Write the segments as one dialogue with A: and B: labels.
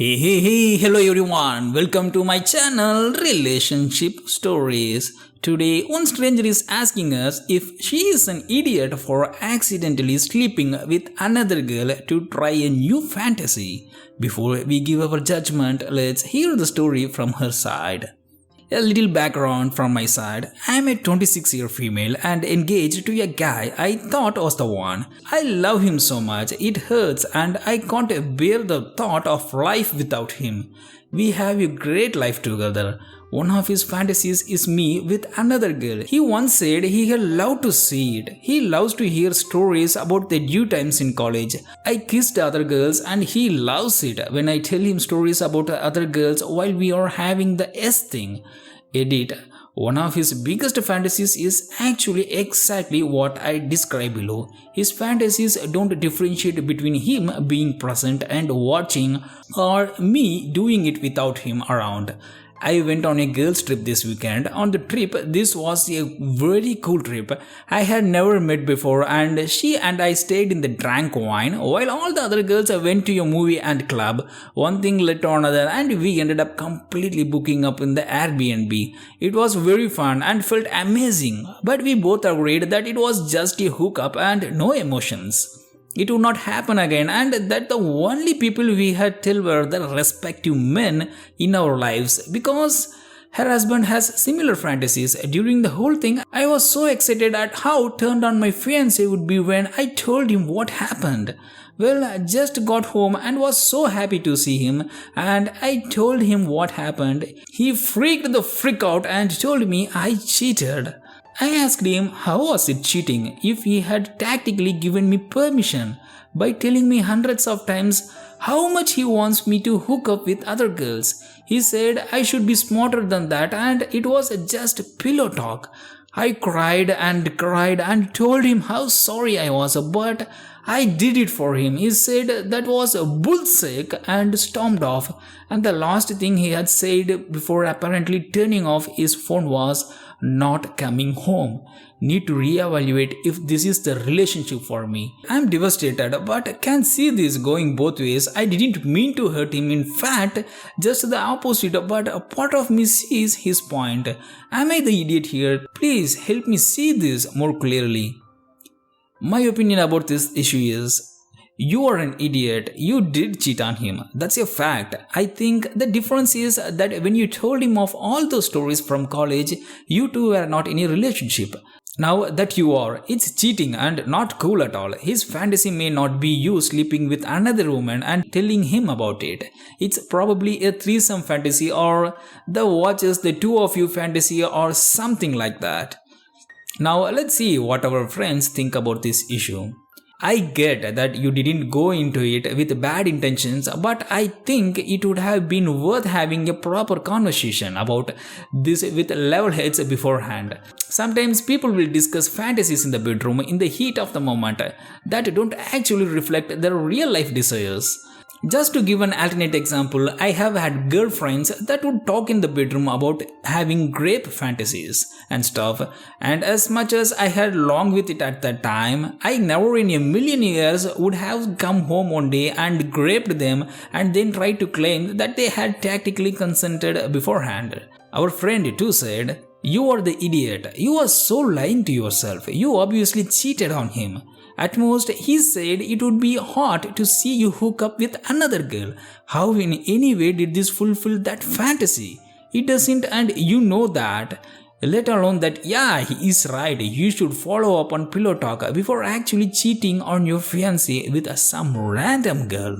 A: Hello everyone, welcome to my channel Relationship Stories. Today, one stranger is asking us if she is an idiot for accidentally sleeping with another girl to try a new fantasy. Before we give our judgment, let's hear the story from her side. A little background from my side. I am a 26-year female and engaged to a guy I thought was the one. I love him so much, it hurts and I can't bear the thought of life without him. We have a great life together. One of his fantasies is me with another girl. He once said he had loved to see it. He loves to hear stories about the due times in college. I kissed other girls and he loves it when I tell him stories about other girls while we are having the S thing. Edit. One of his biggest fantasies is actually exactly what I describe below. His fantasies don't differentiate between him being present and watching or me doing it without him around. I went on a girls' trip this weekend. On the trip, this was a very cool trip. I had never met before and she and I stayed in the drank wine while all the other girls went to a movie and club. One thing led to another and we ended up completely booking up in the Airbnb. It was very fun and felt amazing, but we both agreed that it was just a hookup and no emotions. It would not happen again and that the only people we had till were the respective men in our lives because her husband has similar fantasies. During the whole thing, I was so excited at how turned on my fiancé would be when I told him what happened. Well, I just got home and was so happy to see him and I told him what happened. He freaked the frick out and told me I cheated. I asked him how was it cheating if he had tactically given me permission by telling me hundreds of times how much he wants me to hook up with other girls. He said I should be smarter than that and it was just pillow talk. I cried and told him how sorry I was, but I did it for him. He said that was bullshit and stormed off. And the last thing he had said before apparently turning off his phone was not coming home. Need to reevaluate if this is the relationship for me. I'm devastated but can see this going both ways. I didn't mean to hurt him. In fact, just the opposite, but a part of me sees his point. Am I the idiot here? Please help me see this more clearly. My opinion about this issue is, you are an idiot. You did cheat on him. That's a fact. I think the difference is that when you told him of all those stories from college, you two were not in a relationship. Now that you are, it's cheating and not cool at all. His fantasy may not be you sleeping with another woman and telling him about it. It's probably a threesome fantasy or the watches the two of you fantasy or something like that. Now let's see what our friends think about this issue. I get that you didn't go into it with bad intentions, but I think it would have been worth having a proper conversation about this with level heads beforehand. Sometimes people will discuss fantasies in the bedroom in the heat of the moment that don't actually reflect their real life desires. Just to give an alternate example, I have had girlfriends that would talk in the bedroom about having grape fantasies and stuff, and as much as I had long with it at that time, I never in a million years would have come home one day and graped them and then tried to claim that they had tactically consented beforehand. Our friend too said, "You are the idiot. You are so lying to yourself. You obviously cheated on him. At most, he said it would be hot to see you hook up with another girl. How in any way did this fulfill that fantasy? It doesn't, and you know that. Let alone that, yeah, he is right. You should follow up on pillow talk before actually cheating on your fiancé with some random girl."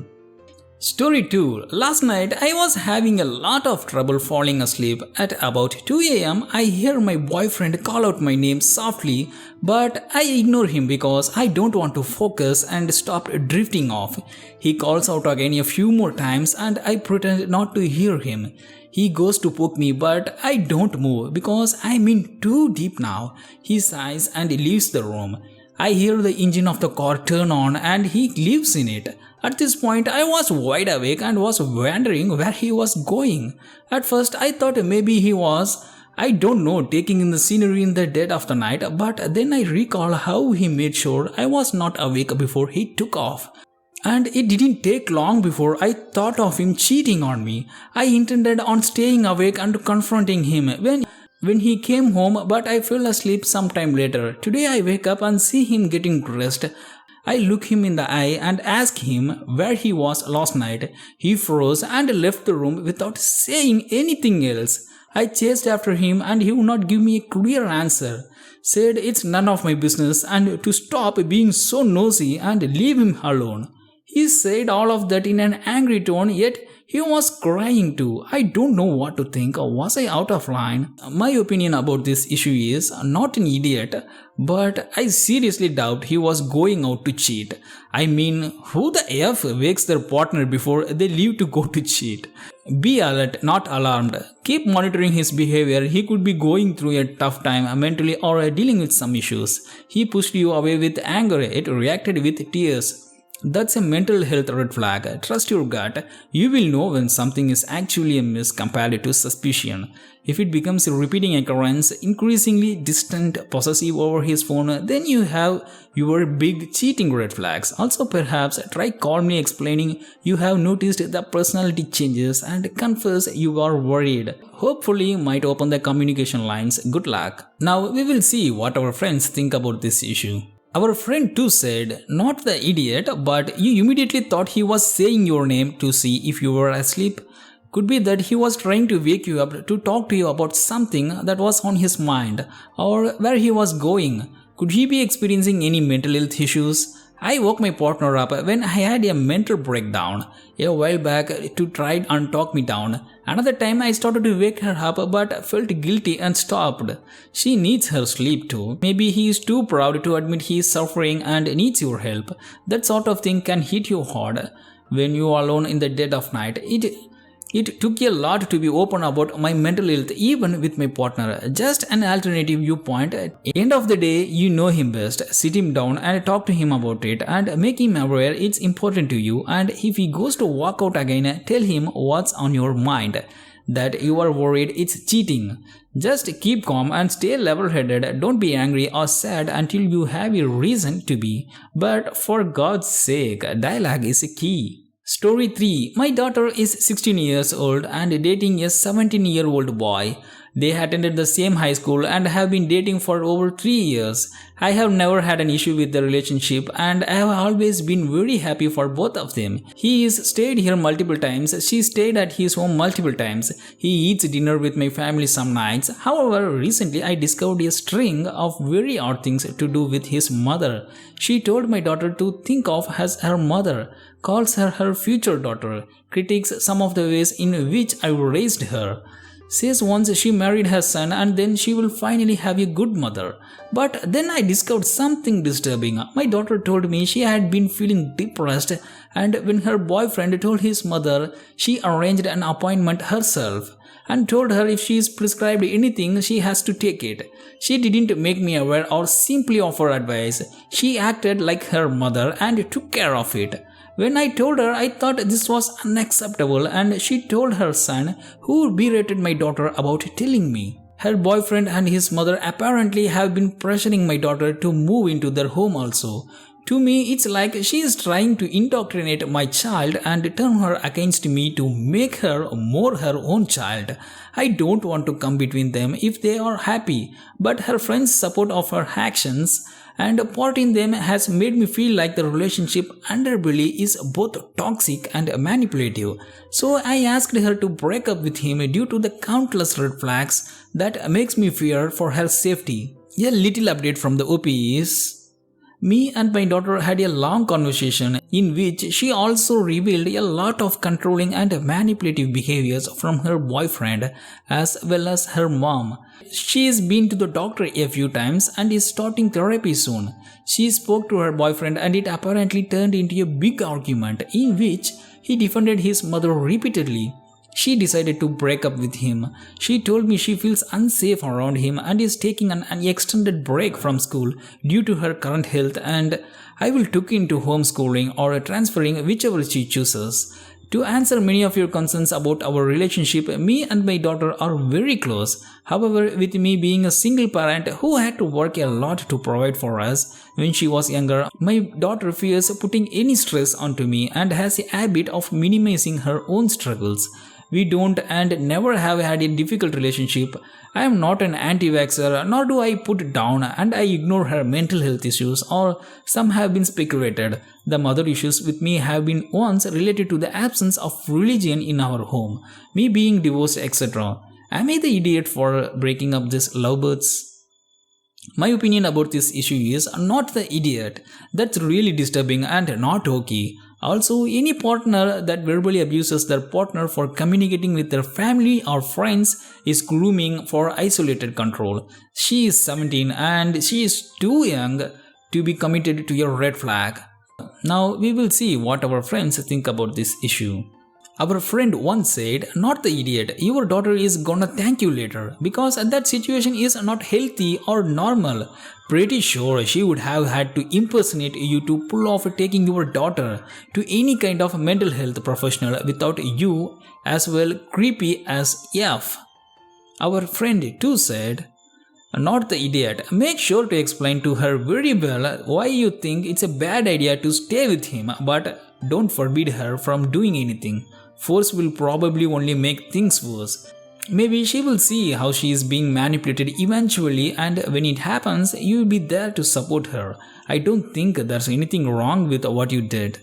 A: Story 2. Last night I was having a lot of trouble falling asleep. At about 2 a.m. I hear my boyfriend call out my name softly, but I ignore him because I don't want to focus and stop drifting off. He calls out again a few more times and I pretend not to hear him. He goes to poke me but I don't move because I'm in too deep now. He sighs and leaves the room. I hear the engine of the car turn on and he lives in it. At this point, I was wide awake and was wondering where he was going. At first, I thought maybe he was, I don't know, taking in the scenery in the dead of the night, but then I recall how he made sure I was not awake before he took off. And it didn't take long before I thought of him cheating on me. I intended on staying awake and confronting him when he came home, but I fell asleep sometime later. Today I wake up and see him getting dressed. I look him in the eye and ask him where he was last night. He froze and left the room without saying anything else. I chased after him and he would not give me a clear answer. Said it's none of my business and to stop being so nosy and leave him alone. He said all of that in an angry tone, yet he was crying too. I don't know what to think, or was I out of line? My opinion about this issue is not an idiot, but I seriously doubt he was going out to cheat. I mean, who the F wakes their partner before they leave to go to cheat? Be alert, not alarmed. Keep monitoring his behavior. He could be going through a tough time mentally or dealing with some issues. He pushed you away with anger, it reacted with tears. That's a mental health red flag. Trust your gut. You will know when something is actually amiss compared to suspicion. If it becomes a repeating occurrence, increasingly distant, possessive over his phone, then you have your big cheating red flags. Also, perhaps try calmly explaining you have noticed the personality changes and confess you are worried. Hopefully, might open the communication lines. Good luck. Now, we will see what our friends think about this issue. Our friend too said, not the idiot, but you immediately thought he was saying your name to see if you were asleep. Could be that he was trying to wake you up to talk to you about something that was on his mind or where he was going. Could he be experiencing any mental health issues? I woke my partner up when I had a mental breakdown a while back to try and talk me down. Another time I started to wake her up but felt guilty and stopped. She needs her sleep too. Maybe he is too proud to admit he is suffering and needs your help. That sort of thing can hit you hard when you are alone in the dead of night. It took a lot to be open about my mental health even with my partner. Just an alternative viewpoint. At the end of the day, you know him best. Sit him down and talk to him about it and make him aware it's important to you. And if he goes to walk out again, tell him what's on your mind. That you are worried it's cheating. Just keep calm and stay level-headed. Don't be angry or sad until you have a reason to be. But for God's sake, dialogue is a key. Story 3. My daughter is 16 years old and dating a 17-year-old boy. They attended the same high school and have been dating for over 3 years. I have never had an issue with the relationship and I have always been very happy for both of them. He has stayed here multiple times. She stayed at his home multiple times. He eats dinner with my family some nights. However, recently I discovered a string of very odd things to do with his mother. She told my daughter to think of as her mother, calls her her future daughter, critiques some of the ways in which I raised her. Says once she married her son and then she will finally have a good mother. But then I discovered something disturbing. My daughter told me she had been feeling depressed and when her boyfriend told his mother, she arranged an appointment herself and told her if she is prescribed anything, she has to take it. She didn't make me aware or simply offer advice. She acted like her mother and took care of it. When I told her, I thought this was unacceptable and she told her son, who berated my daughter about telling me. Her boyfriend and his mother apparently have been pressuring my daughter to move into their home also. To me, it's like she is trying to indoctrinate my child and turn her against me to make her more her own child. I don't want to come between them if they are happy, but her friends' support of her actions and part in them has made me feel like the relationship underbelly is both toxic and manipulative. So I asked her to break up with him due to the countless red flags that makes me fear for her safety. A little update from the OP is, me and my daughter had a long conversation in which she also revealed a lot of controlling and manipulative behaviors from her boyfriend as well as her mom. She has been to the doctor a few times and is starting therapy soon. She spoke to her boyfriend and it apparently turned into a big argument in which he defended his mother repeatedly. She decided to break up with him. She told me she feels unsafe around him and is taking an extended break from school due to her current health and I will look into homeschooling or transferring whichever she chooses. To answer many of your concerns about our relationship, me and my daughter are very close. However, with me being a single parent who had to work a lot to provide for us when she was younger, my daughter fears putting any stress onto me and has a habit of minimizing her own struggles. We don't and never have had a difficult relationship. I am not an anti-vaxxer, nor do I put down and I ignore her mental health issues, or some have been speculated. The mother issues with me have been ones related to the absence of religion in our home, me being divorced, etc. Am I the idiot for breaking up these lovebirds? My opinion about this issue is not the idiot. That's really disturbing and not okay. Also, any partner that verbally abuses their partner for communicating with their family or friends is grooming for isolated control. She is 17 and she is too young to be committed to a red flag. Now, we will see what our friends think about this issue. Our friend once said, "Not the idiot, your daughter is gonna thank you later because that situation is not healthy or normal. Pretty sure she would have had to impersonate you to pull off taking your daughter to any kind of mental health professional without you as well, creepy as F." Our friend too said, "Not the idiot, make sure to explain to her very well why you think it's a bad idea to stay with him, but don't forbid her from doing anything. Force will probably only make things worse. Maybe she will see how she is being manipulated eventually, and when it happens, you will be there to support her. I don't think there's anything wrong with what you did."